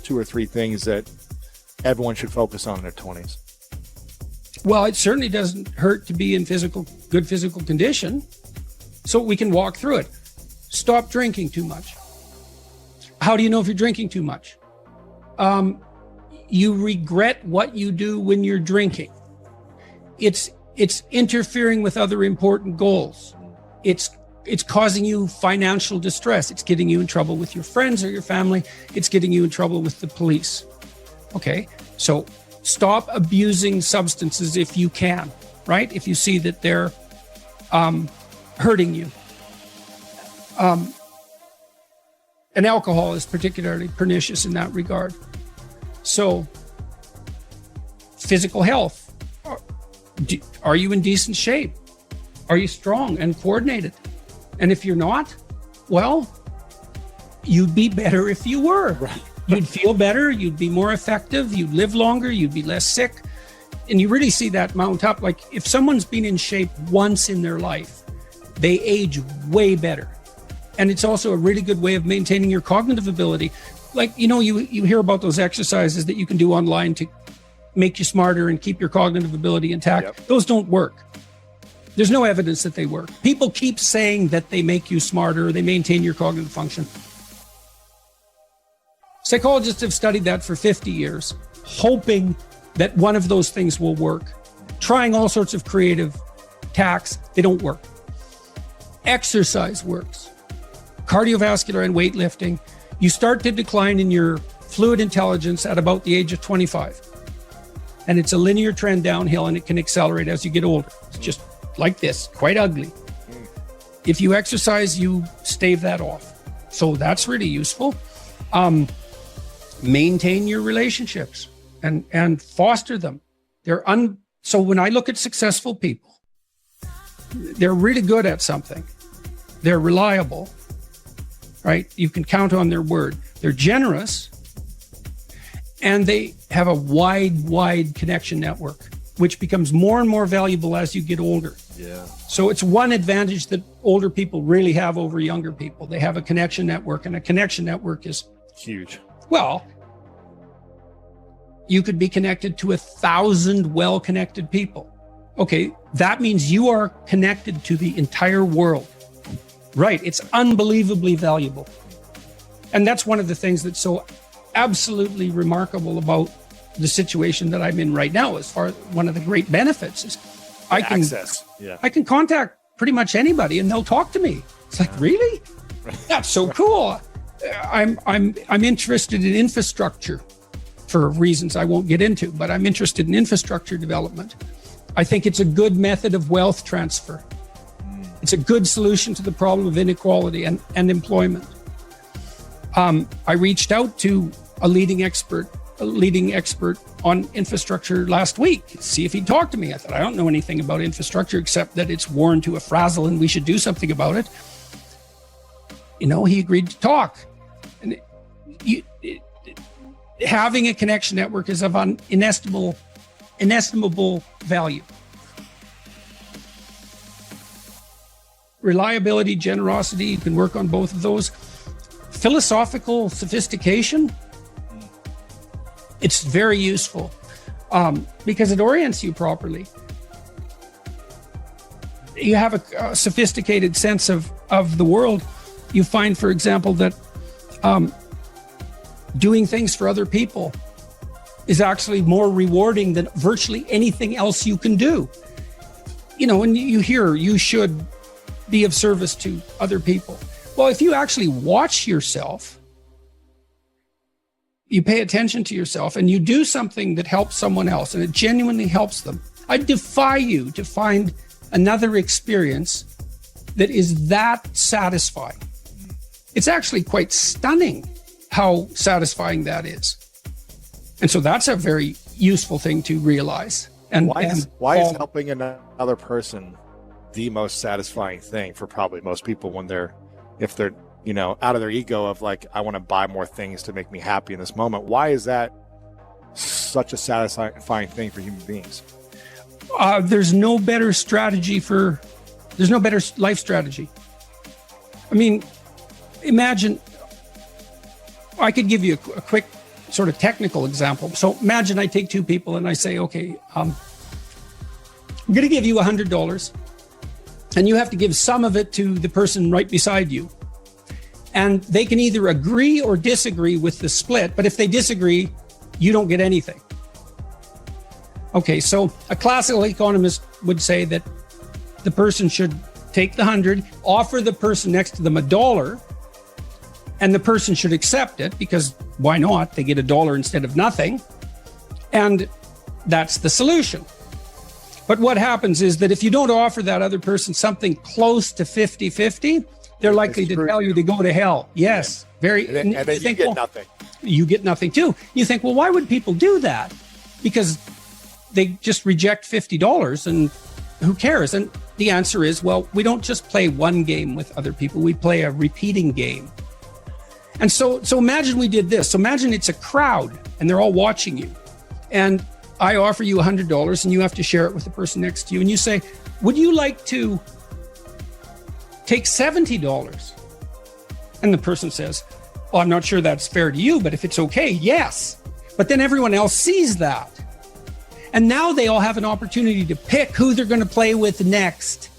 2 or 3 things that everyone should focus on in their 20s? Well, it certainly doesn't hurt to be in good physical condition, so we can walk through it. Stop drinking too much. How do you know if you're drinking too much? You regret what you do when you're drinking. It's interfering with other important goals. It's causing you financial distress. It's getting you in trouble with your friends or your family. It's getting you in trouble with the police. Okay, so stop abusing substances if you can, right? If you see that they're hurting you. And alcohol is particularly pernicious in that regard. So, physical health. Are you in decent shape? Are you strong and coordinated? And if you're not, well, you'd be better if you were. Right. You'd feel better, you'd be more effective, you'd live longer, you'd be less sick. And you really see that mount up. Like if someone's been in shape once in their life, they age way better. And it's also a really good way of maintaining your cognitive ability. Like, you hear about those exercises that you can do online to make you smarter and keep your cognitive ability intact. Yep. Those don't work. There's no evidence that they work. People keep saying that they make you smarter, they maintain your cognitive function. Psychologists have studied that for 50 years, hoping that one of those things will work. Trying all sorts of creative tacks, they don't work. Exercise works. Cardiovascular and weightlifting, you start to decline in your fluid intelligence at about the age of 25. And it's a linear trend downhill, and it can accelerate as you get older. It's just like this, quite ugly. If you exercise, you stave that off. So that's really useful. Maintain your relationships and foster them. So when I look at successful people, they're really good at something. They're reliable, right? You can count on their word. They're generous, and they have a wide connection network, which becomes more and more valuable as you get older. Yeah. So it's one advantage that older people really have over younger people. They have a connection network, and a connection network is huge. Well, you could be connected to 1,000 well-connected people. Okay, that means you are connected to the entire world. Right, it's unbelievably valuable. And that's one of the things that's so absolutely remarkable about the situation that I'm in right now. As far as one of the great benefits is I can contact pretty much anybody and they'll talk to me. It's like, really? That's so cool. I'm interested in infrastructure for reasons I won't get into, but I'm interested in infrastructure development. I think it's a good method of wealth transfer. It's a good solution to the problem of inequality and employment. I reached out to a leading expert on infrastructure last week, see if he'd talk to me. I thought, I don't know anything about infrastructure except that it's worn to a frazzle and we should do something about it. He agreed to talk. And having a connection network is of inestimable value. Reliability, generosity, you can work on both of those. Philosophical sophistication, it's very useful because it orients you properly. You have a sophisticated sense of the world. You find, for example, that doing things for other people is actually more rewarding than virtually anything else you can do. And you hear you should be of service to other people. Well, if you actually watch yourself, you pay attention to yourself and you do something that helps someone else and it genuinely helps them, I defy you to find another experience that is that satisfying. It's actually quite stunning how satisfying that is. And so that's a very useful thing to realize. And why is helping another person the most satisfying thing for probably most people if they're out of their ego of like, I want to buy more things to make me happy in this moment? Why is that such a satisfying thing for human beings? There's no better life strategy. I mean, imagine I could give you a quick sort of technical example. So imagine I take two people and I say, okay, I'm going to give you $100 and you have to give some of it to the person right beside you. And they can either agree or disagree with the split, but if they disagree, you don't get anything. Okay, so a classical economist would say that the person should take the 100, offer the person next to them $1, and the person should accept it because why not? They get $1 instead of nothing. And that's the solution. But what happens is that if you don't offer that other person something close to 50-50, they're likely to tell you to go to hell. Yes, very. And then you get nothing. You get nothing too. You think, well, why would people do that? Because they just reject $50 and who cares? And the answer is, well, we don't just play one game with other people. We play a repeating game. And so imagine we did this. So imagine it's a crowd and they're all watching you. And I offer you $100 and you have to share it with the person next to you. And you say, would you like to take $70? And the person says, oh, I'm not sure that's fair to you, but if it's okay, yes. But then everyone else sees that. And now they all have an opportunity to pick who they're going to play with next.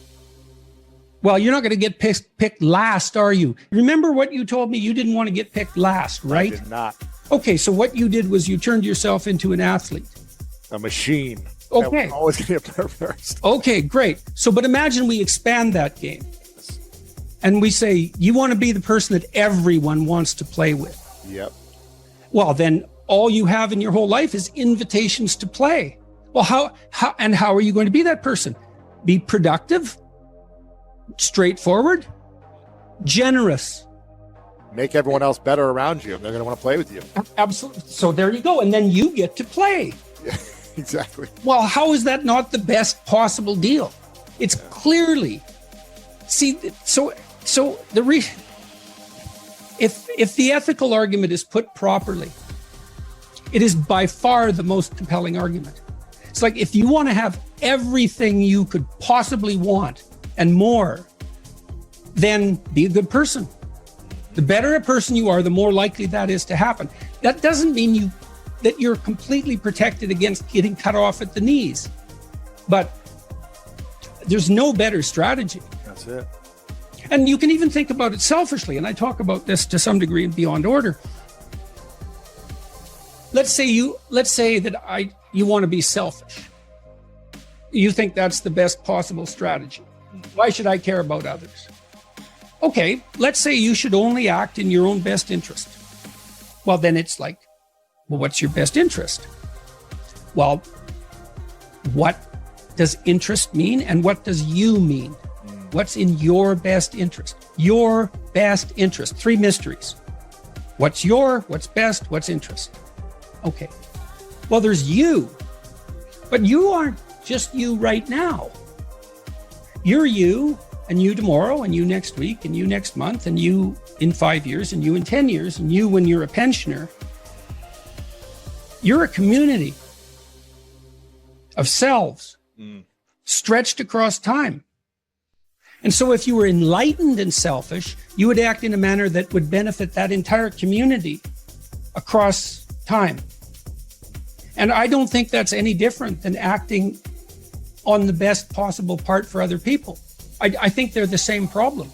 Well, you're not going to get picked last, are you? Remember what you told me? You didn't want to get picked last, right? I did not. Okay, so what you did was you turned yourself into an athlete. A machine. Okay. I'm always going to get there first. Okay, great. So, but imagine we expand that game. And we say, you want to be the person that everyone wants to play with. Yep. Well, then all you have in your whole life is invitations to play. Well, how are you going to be that person? Be productive, straightforward, generous. Make everyone else better around you, and they're going to want to play with you. Absolutely. So there you go. And then you get to play. Yeah, exactly. Well, how is that not the best possible deal? It's clearly. See, if the ethical argument is put properly, it is by far the most compelling argument. It's like if you want to have everything you could possibly want and more, then be a good person. The better a person you are, the more likely that is to happen. That doesn't mean that you're completely protected against getting cut off at the knees. But there's no better strategy. That's it. And you can even think about it selfishly. And I talk about this to some degree in Beyond Order. Let's say that you want to be selfish. You think that's the best possible strategy. Why should I care about others? Okay, let's say you should only act in your own best interest. Well, then it's like, well, what's your best interest? Well, what does interest mean and what does you mean? What's in your best interest? Your best interest. 3 mysteries. What's best, what's interest? Okay. Well, there's you. But you aren't just you right now. You're you, and you tomorrow, and you next week, and you next month, and you in 5 years, and you in 10 years, and you when you're a pensioner. You're a community of selves stretched across time. And so if you were enlightened and selfish, you would act in a manner that would benefit that entire community across time. And I don't think that's any different than acting on the best possible part for other people. I think they're the same problem.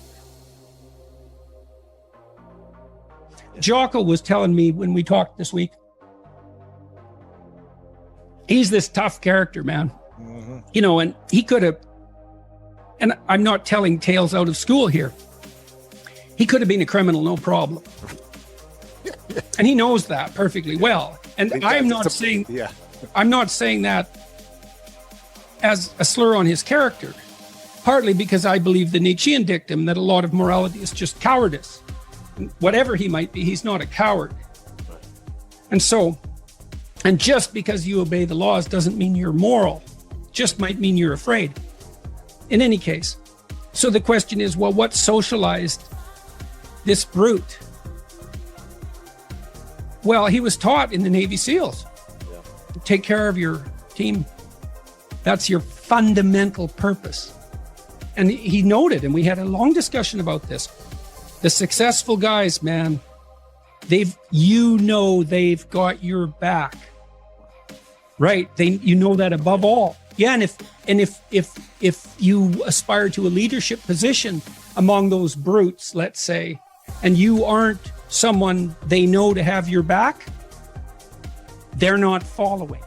Jocko was telling me when we talked this week, he's this tough character, man. Mm-hmm. You know, and he could have, and I'm not telling tales out of school here. He could have been a criminal, no problem. And he knows that perfectly well. And I'm not saying that as a slur on his character, partly because I believe the Nietzschean dictum that a lot of morality is just cowardice. And whatever he might be, he's not a coward. And just because you obey the laws doesn't mean you're moral. Just might mean you're afraid. In any case, so the question is, well, what socialized this brute? Well, he was taught in the Navy SEALs. Yeah. Take care of your team. That's your fundamental purpose. And he noted, and we had a long discussion about this. The successful guys, man, they've got your back. Right. You know that above all. Yeah. And if you aspire to a leadership position among those brutes, let's say, and you aren't someone they know to have your back, they're not following.